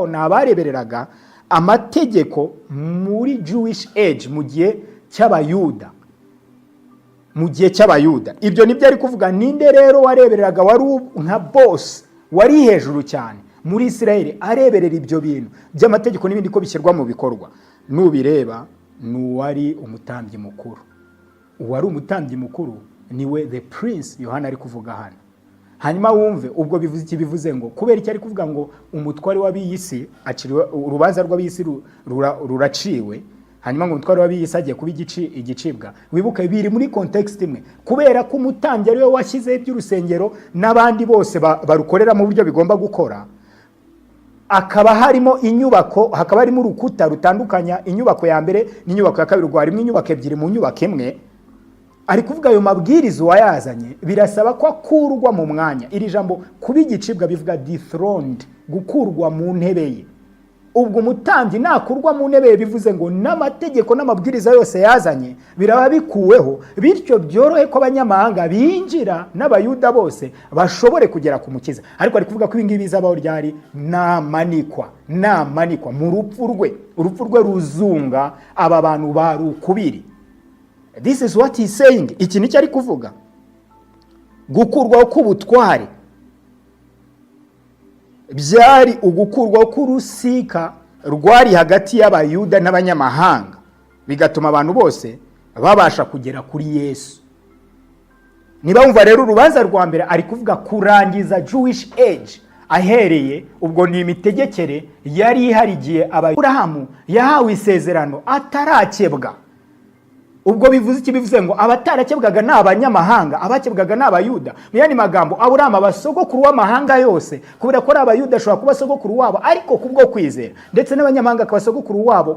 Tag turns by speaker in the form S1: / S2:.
S1: n'abarebereraga amategeko muri Jewish age mu gihe cy'abayuda. Ibyo nibyo ari kuvuga. Ninde rero warebereraga wari nka boss wari hejuru cyane muri Israel areberera ibyo bintu by'amategeko n'ibindi ko bishyirwa mu bikorwa? Nubireba n'uwari umutambyi mukuru. Uwari umutambyi mukuru niwe the prince Yohana ari kuvuga hano. Hanyuma wumve ubwo bivuze iki, bivuze ngo kubera iki ari kuvuga ngo umutware w'abiyisi aciriwe urubanza rw'abiyisi ruraciwe, hanyuma ngo umutware w'abiyisi agiye kuba igicibwa. Wibuke biri muri context imwe, kubera ko umutambyi ari we washyize iby'urusengero n'abandi bose barukorera mu buryo bigomba gukora. Akaba harimo inyubako, hakaba harimo urukuta rutandukanya inyubako ya mbere n'inyubako ya kabiri, rwo harimo inyubako ebyiri mu nyubako imwe. Ari kuvuga ayo mabwirizo wayazanye birasaba ko akurwa mu mwanya. Iri jambo kuba igicibwa bivuga dethroned, gukurwa mu ntebe ye. Ubwo umutambyi nakurwa mu ntebe ye bivuze ngo n'amategeko n'amabwiriza yose yazanye biraba bikuweho, bityo byorohe ko abanyamahanga binjira n'abayuda bose bashobore kugera ku mukiza. Ariko ari kuvuga ko ibingibi bizabaho ryari? Namanikwa mu urupfu rwe ruzunga aba bantu barukubiri. This is what he's saying. Iki nicyo ari kuvuga. Gukurwaho k'ubutware byari ugukurwaho k'urusika rwari hagati y'abayuda n'abanyamahanga, bigatuma abantu bose babasha kugera kuri Yesu. Niba wumva rero urubanza rwa mbere ari kuvuga kurangiza Jewish age, ahereye ubwo ni imitegekere yari iharigiye Aburahamu yahawe isezerano atarakebwa. Ubwo bivuze iki? Bivuze ngo abatarakebwaga n'abanyamahanga, abakebwaga n'abayuda. Mu yandi magambo, Aburahamu abasogokuru w'amahanga yose, kubera ko ari abayuda ashobora kuba sogokuru wabo ariko kubwo kwizera, ndetse n'abanyamahanga akabasogokuru wabo